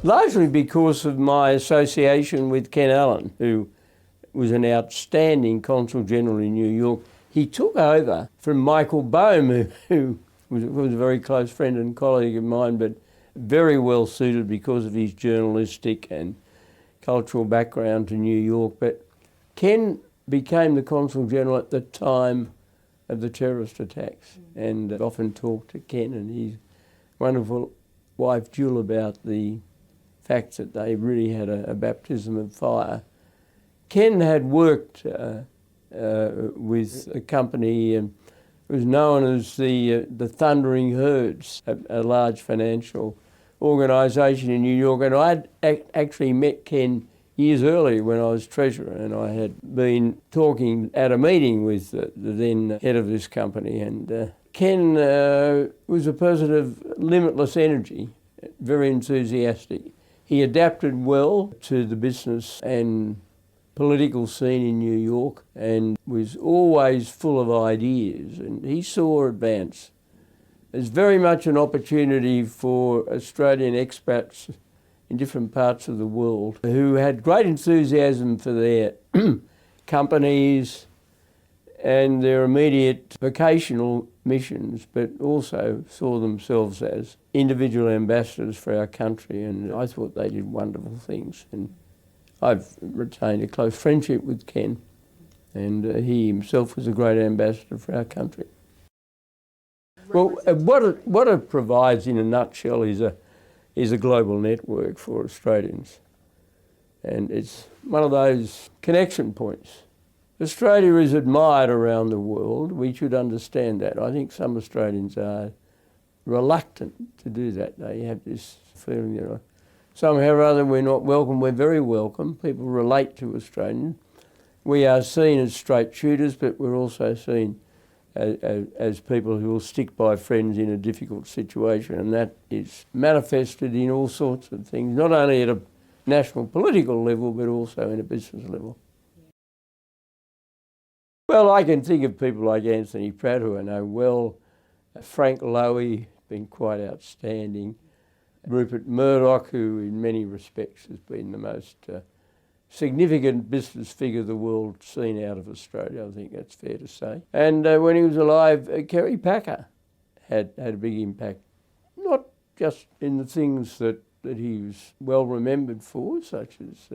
Largely because of my association with Ken Allen, who was an outstanding Consul General in New York. He took over from Michael Boehm, who was a very close friend and colleague of mine, but very well suited because of his journalistic and cultural background to New York. But Ken became the Consul General at the time of the terrorist attacks, and I've often talked to Ken and his wonderful wife Jill about the fact that they really had a baptism of fire. Ken had worked with a company, it was known as the Thundering Herds, a large financial organisation in New York, and I'd actually met Ken years earlier when I was treasurer, and I had been talking at a meeting with the then head of this company, and Ken was a person of limitless energy, very enthusiastic. He adapted well to the business and political scene in New York and was always full of ideas, and he saw advance as very much an opportunity for Australian expats in different parts of the world who had great enthusiasm for their companies and their immediate vocational missions, but also saw themselves as individual ambassadors for our country, and I thought they did wonderful things. And I've retained a close friendship with Ken, and he himself was a great ambassador for our country. Well, what it provides in a nutshell is a global network for Australians, and it's one of those connection points. Australia is admired around the world. We should understand that. I think some Australians are reluctant to do that. They have this feeling that somehow or other we're not welcome. We're very welcome. People relate to Australians. We are seen as straight shooters, but we're also seen as people who will stick by friends in a difficult situation, and that is manifested in all sorts of things, not only at a national political level, but also in a business level. Well, I can think of people like Anthony Pratt, who I know well, Frank Lowy, been quite outstanding, Rupert Murdoch, who in many respects has been the most significant business figure the world's seen out of Australia, I think that's fair to say. And when he was alive, Kerry Packer had a big impact, not just in the things that he was well remembered for, such as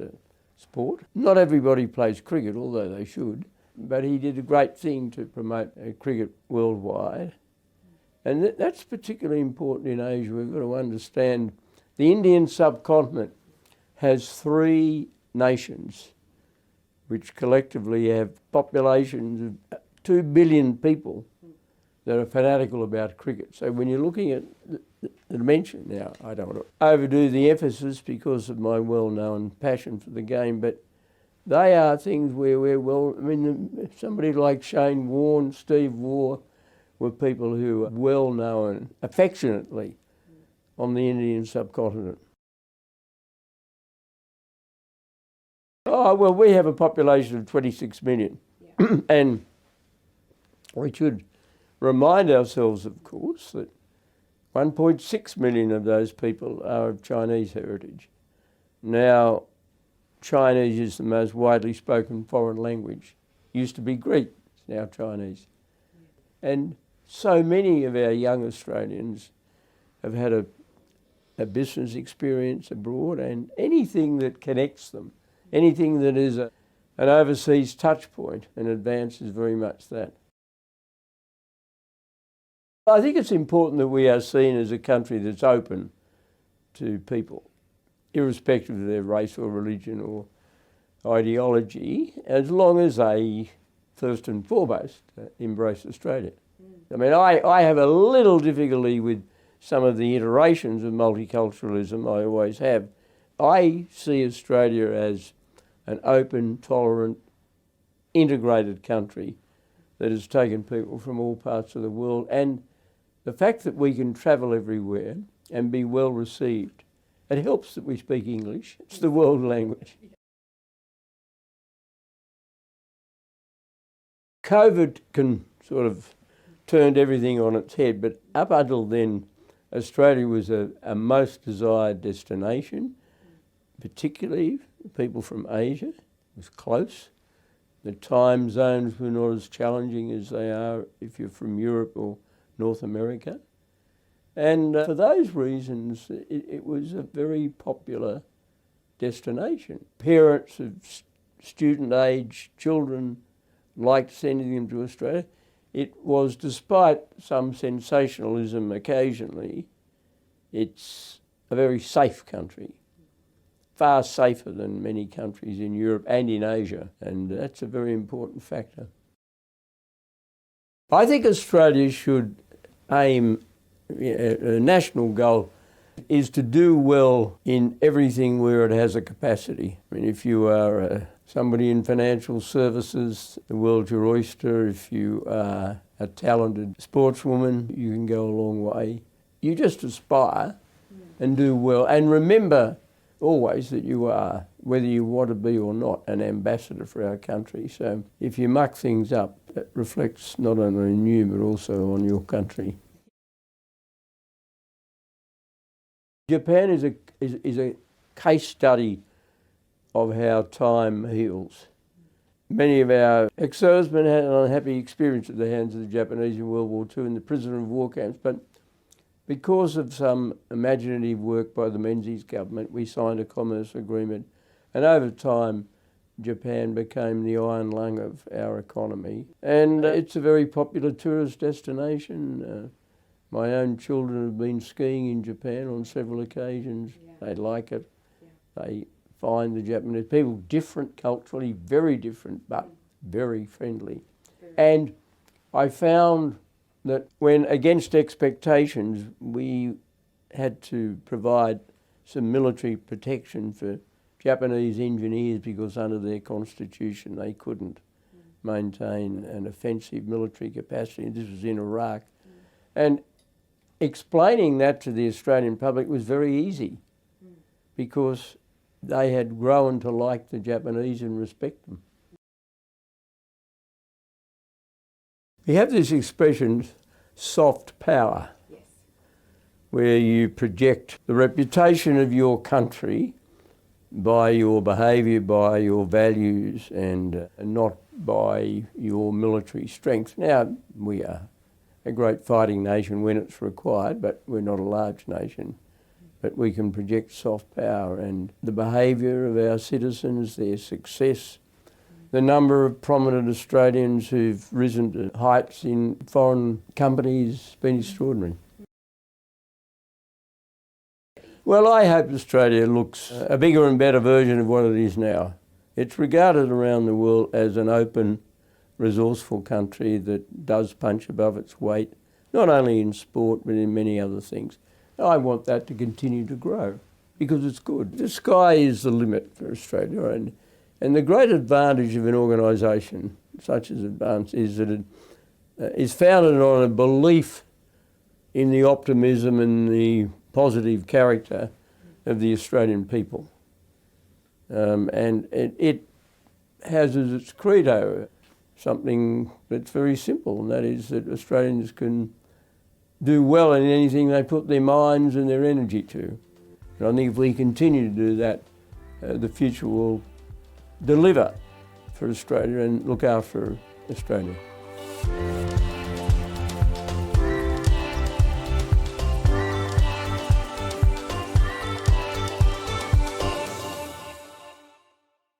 sport. Not everybody plays cricket, although they should. But he did a great thing to promote cricket worldwide. And that's particularly important in Asia. We've got to understand the Indian subcontinent has 3 nations which collectively have populations of 2 billion people that are fanatical about cricket. So when you're looking at the dimension, now I don't want to overdo the emphasis because of my well-known passion for the game, but they are things where we're somebody like Shane Warne, Steve Waugh, were people who are well known affectionately on the Indian subcontinent. Oh, well, we have a population of 26 million. Yeah. And we should remind ourselves, of course, that 1.6 million of those people are of Chinese heritage. Now, Chinese is the most widely spoken foreign language. Used to be Greek, it's now Chinese. And so many of our young Australians have had a business experience abroad, and anything that connects them, anything that is an overseas touch point and advances very much that. I think it's important that we are seen as a country that's open to people, irrespective of their race or religion or ideology, as long as they, first and foremost, embrace Australia. I mean, I have a little difficulty with some of the iterations of multiculturalism, I always have. I see Australia as an open, tolerant, integrated country that has taken people from all parts of the world, and the fact that we can travel everywhere and be well received. It helps that we speak English. It's the world language. COVID can sort of turned everything on its head, but up until then, Australia was a most desired destination, particularly people from Asia. It was close. The time zones were not as challenging as they are if you're from Europe or North America. And for those reasons, it was a very popular destination. Parents of student-age children liked sending them to Australia. It was, despite some sensationalism occasionally, it's a very safe country, far safer than many countries in Europe and in Asia, and that's a very important factor. I think Australia should aim, a national goal is to do well in everything where it has a capacity. I mean, if you are somebody in financial services, the world's your oyster. If you are a talented sportswoman, you can go a long way. You just aspire and do well. And remember always that you are, whether you want to be or not, an ambassador for our country. So if you muck things up, it reflects not only on you but also on your country. Japan is a case study of how time heals. Many of our ex-servicemen had an unhappy experience at the hands of the Japanese in World War II in the prisoner of war camps, but because of some imaginative work by the Menzies government, we signed a commerce agreement, and over time Japan became the iron lung of our economy. And it's a very popular tourist destination. My own children have been skiing in Japan on several occasions. Yeah. They like it. Yeah. They find the Japanese people different culturally, very different, but very friendly. And I found that when, against expectations, we had to provide some military protection for Japanese engineers because under their constitution they couldn't maintain an offensive military capacity. This was in Iraq. And explaining that to the Australian public was very easy because they had grown to like the Japanese and respect them. We have this expression, soft power, yes, where you project the reputation of your country by your behaviour, by your values, and not by your military strength. Now, we are a great fighting nation when it's required, but we're not a large nation. But we can project soft power, and the behaviour of our citizens, their success, the number of prominent Australians who've risen to heights in foreign companies has been extraordinary. Well, I hope Australia looks a bigger and better version of what it is now. It's regarded around the world as an open, resourceful country that does punch above its weight, not only in sport but in many other things. I want that to continue to grow because it's good. The sky is the limit for Australia, and the great advantage of an organisation such as Advance is that it is founded on a belief in the optimism and the positive character of the Australian people. And it has as its credo something that's very simple, and that is that Australians can do well in anything they put their minds and their energy to. And I think if we continue to do that, the future will deliver for Australia and look after Australia.